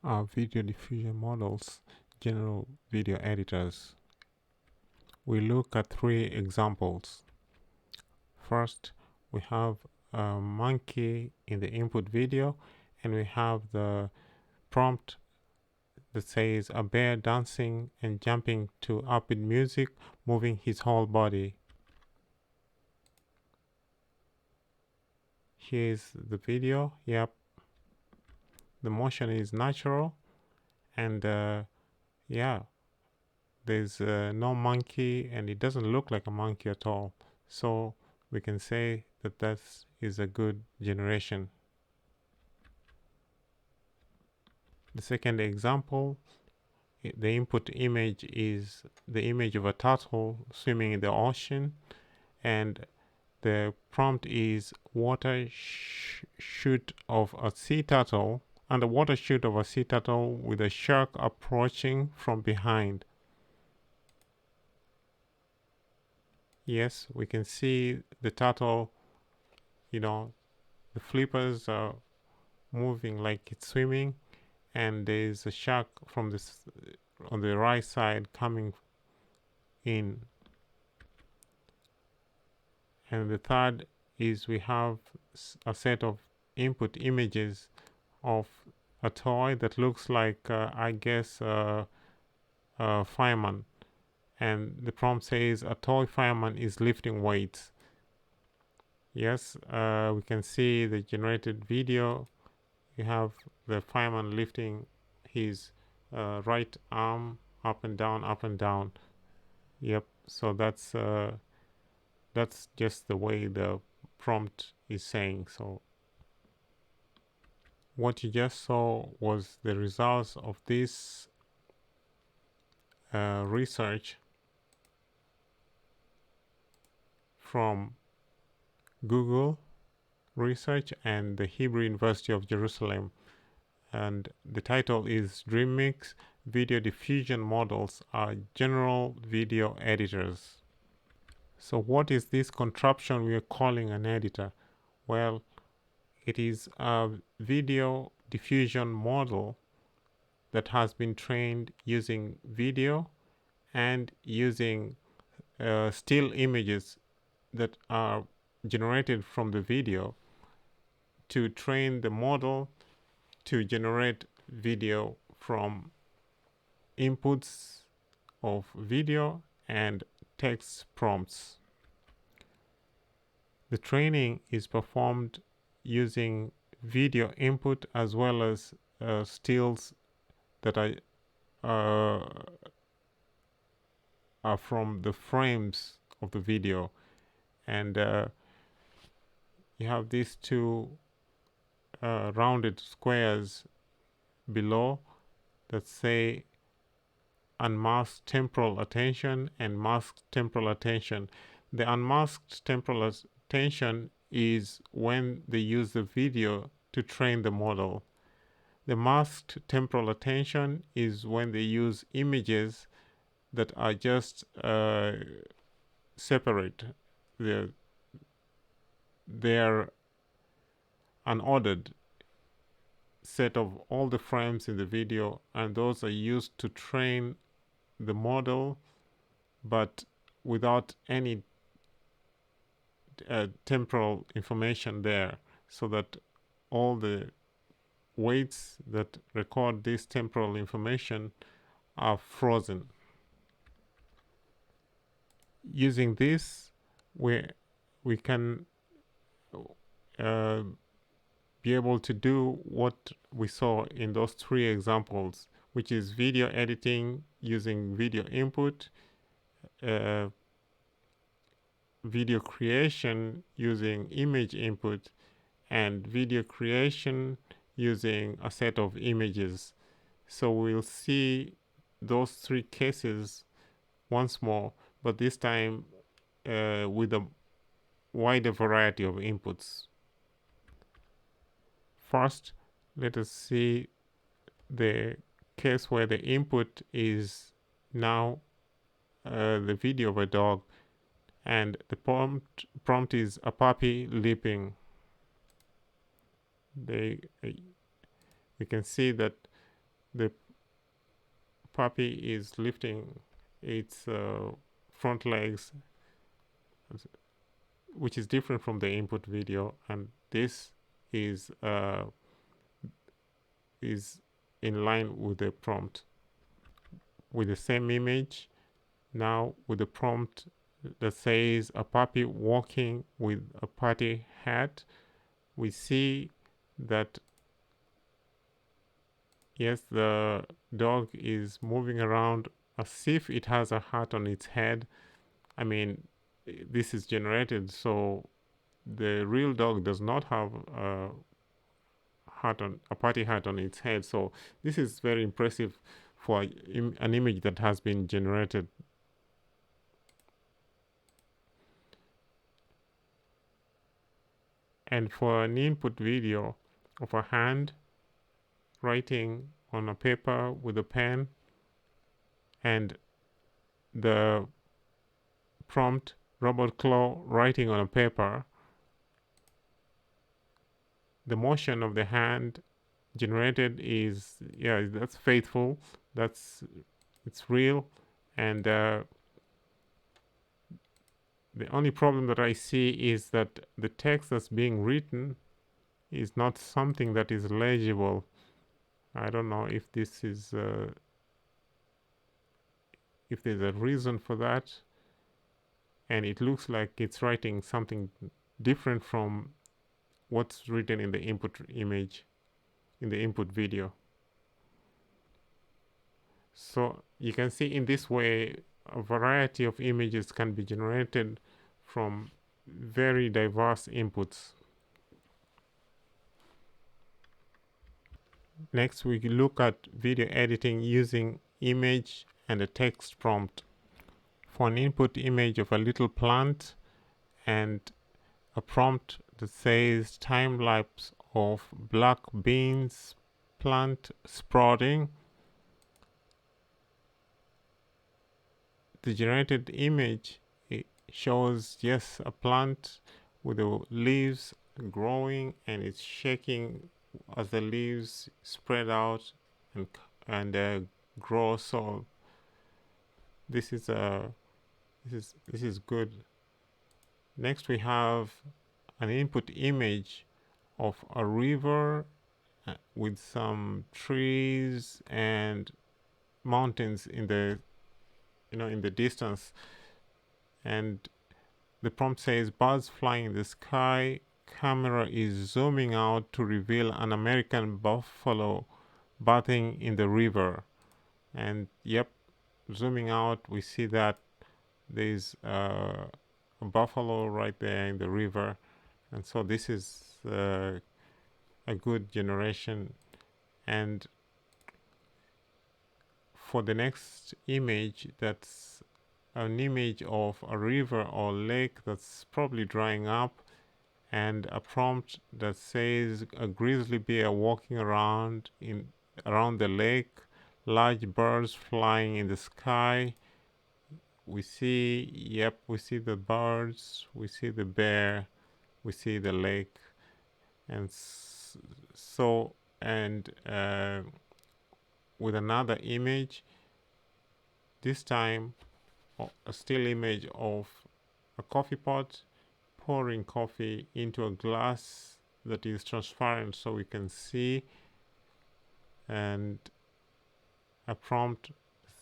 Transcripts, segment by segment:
are video diffusion models, general video editors. We look at 3 examples. First, we have a monkey in the input video, and we have the prompt that says a bear dancing and jumping to upbeat music, moving his whole body. Here's the video. Yep, the motion is natural, and yeah, there's no monkey, and it doesn't look like a monkey at all. So we can say that that is a good generation. The second example, the input image is the image of a turtle swimming in the ocean, and the prompt is water shoot of a sea turtle, and the water shoot of a sea turtle with a shark approaching from behind. Yes, we can see the turtle, the flippers are moving like it's swimming, and there's a shark from this on the right side coming in. And the third is we have a set of input images of a toy that looks like I guess a fireman, and the prompt says a toy fireman is lifting weights. Yes, we can see the generated video. You have the fireman lifting his right arm up and down, up and down. Yep, so that's just the way the prompt is saying. So what you just saw was the results of this research from Google Research and the Hebrew University of Jerusalem. And the title is Dreamix Video Diffusion Models are General Video Editors. So what is this contraption we are calling an editor? Well, it is a video diffusion model that has been trained using video and using still images that are generated from the video to train the model to generate video from inputs of video and text prompts. The training is performed using video input as well as stills that are from the frames of the video, and you have these two rounded squares below that say unmasked temporal attention and masked temporal attention. The unmasked temporal attention is when they use the video to train the model. The masked temporal attention is when they use images that are just separate. They're unordered set of all the frames in the video, and those are used to train the model, but without any temporal information there, so that all the weights that record this temporal information are frozen. Using this, we can be able to do what we saw in those 3 examples, which is video editing using video input, video creation using image input, and video creation using a set of images. So we'll see those 3 cases once more, but this time with a wider variety of inputs. First, let us see the case where the input is now the video of a dog, and the prompt is a puppy leaping. You can see that the puppy is lifting its front legs, which is different from the input video, and this is in line with the prompt. With the same image, now with the prompt that says a puppy walking with a party hat, we see that yes, the dog is moving around as if it has a hat on its head. I mean, this is generated, so the real dog does not have a party hat on its head. So this is very impressive for an image that has been generated. And for an input video of a hand writing on a paper with a pen and the prompt robot claw writing on a paper, the motion of the hand generated is, yeah, that's faithful, it's real. And the only problem that I see is that the text that's being written is not something that is legible. I don't know if this is if there's a reason for that, and it looks like it's writing something different from what's written in the input image, in the input video. So you can see in this way a variety of images can be generated from very diverse inputs. Next, we look at video editing using image and a text prompt. For an input image of a little plant and a prompt that says time lapse of black beans plant sprouting, the generated image, it shows, yes, a plant with the leaves growing and it's shaking as the leaves spread out and grow. So this is good. Next, we have an input image of a river with some trees and mountains in the in the distance, and the prompt says birds flying in the sky, camera is zooming out to reveal an American buffalo bathing in the river. And yep, zooming out, we see that there's a buffalo right there in the river. And so this is a good generation. And for the next image, that's an image of a river or lake that's probably drying up, and a prompt that says a grizzly bear walking around the lake, large birds flying in the sky. We see, yep, we see the birds, we see the bear, we see the lake, and so and with another image, this time a still image of a coffee pot pouring coffee into a glass that is transparent so we can see, and a prompt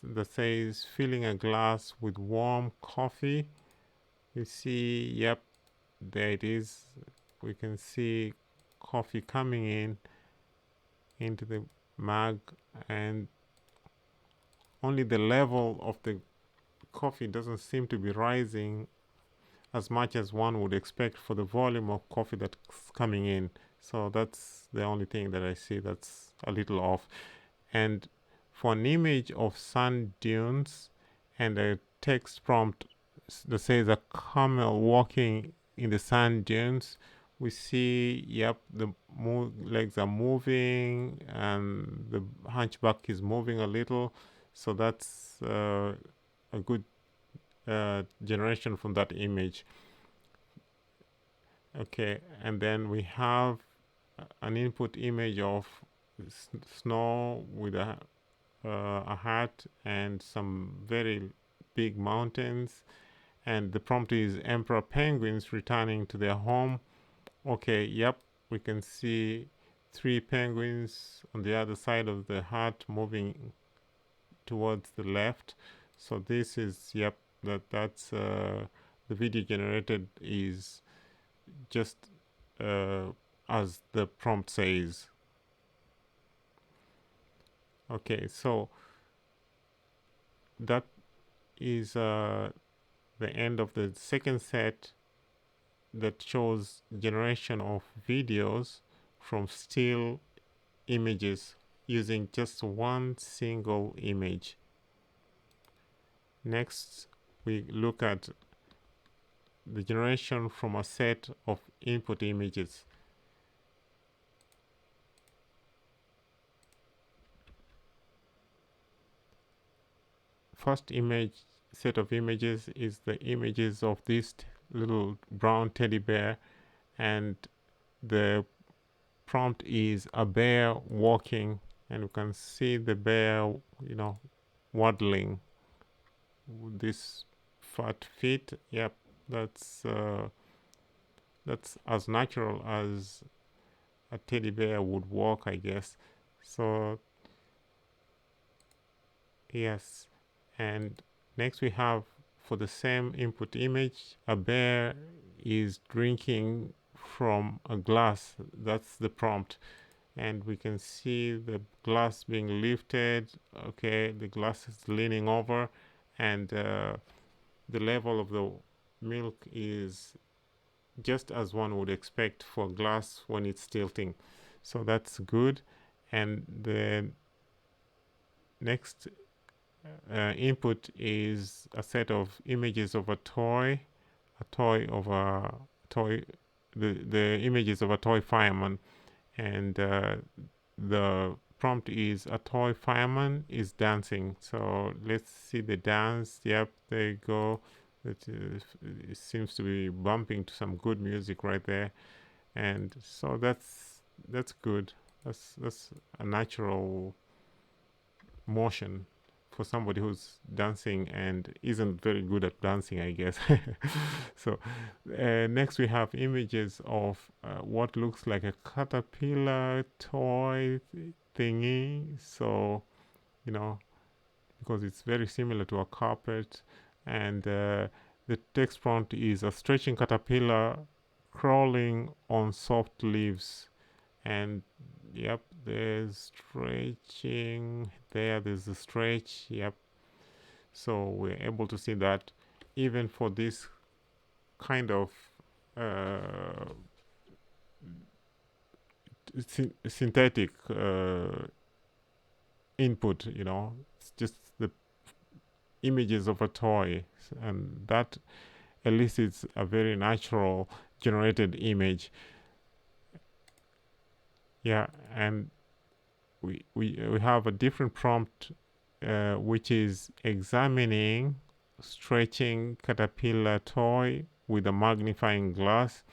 that says filling a glass with warm coffee. You see, yep, there it is. We can see coffee coming into the mug, and only the level of the coffee doesn't seem to be rising as much as one would expect for the volume of coffee that's coming in. So that's the only thing that I see that's a little off. And for an image of sand dunes and a text prompt that says a camel walking in the sand dunes, we see, yep, the legs are moving and the hunchback is moving a little. So that's a good generation from that image. Okay, and then we have an input image of snow with a hat and some very big mountains, and the prompt is emperor penguins returning to their home. Okay, yep, we can see three penguins on the other side of the hat moving towards the left. So this is, yep, that's the video generated is just uh, as the prompt says. Okay, so that is the end of the second set that shows generation of videos from still images using just one single image. Next, we look at the generation from a set of input images. First image set of images is the images of this little brown teddy bear, and the prompt is a bear walking, and you can see the bear, waddling with this fat feet. Yep, that's as natural as a teddy bear would walk, I guess. So yes, and next we have, for the same input image, a bear is drinking from a glass. That's the prompt, and we can see the glass being lifted. Okay, the glass is leaning over, and the level of the milk is just as one would expect for glass when it's tilting. So that's good. And the next input is a set of images of a toy the images of a toy fireman, and the prompt is a toy fireman is dancing. So let's see the dance. Yep, there you go. It seems to be bumping to some good music right there, and so that's good. That's a natural motion for somebody who's dancing and isn't very good at dancing, I guess. So next we have images of what looks like a caterpillar toy thingy. So, because it's very similar to a carpet, and the text prompt is a stretching caterpillar crawling on soft leaves. And yep, there's stretching there's a stretch. Yep, so we're able to see that even for this kind of uh, synthetic input, it's just the images of a toy, and that elicits a very natural generated image. Yeah, and we have a different prompt which is examining stretching caterpillar toy with a magnifying glass,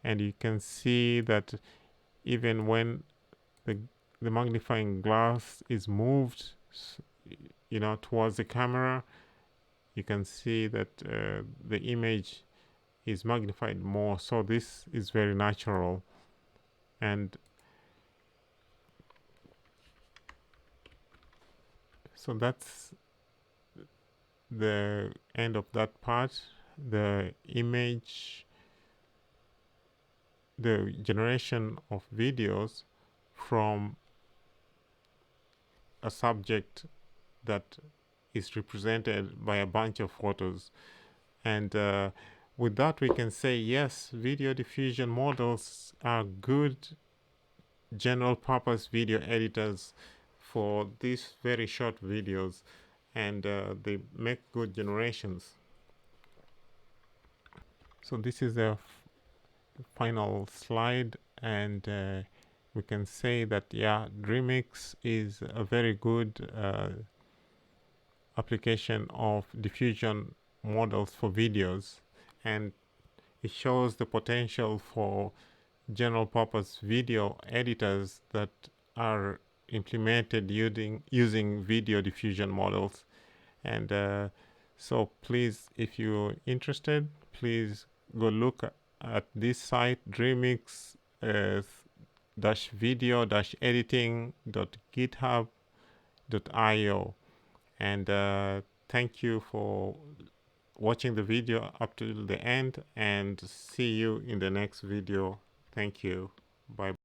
and you can see that even when the magnifying glass is moved towards the camera, you can see that the image is magnified more. So this is very natural, and so that's the end of that part. The image, the generation of videos from a subject that is represented by a bunch of photos. And with that, we can say, yes, video diffusion models are good general purpose video editors for these very short videos, and they make good generations. So this is the final slide, and we can say that, yeah, Dreamix is a very good application of diffusion models for videos, and it shows the potential for general purpose video editors that are implemented using video diffusion models. And so please, if you're interested, please go look at this site, Dreamix dash video dash editing.github.io. And thank you for watching the video up to the end, and see you in the next video. Thank you. Bye.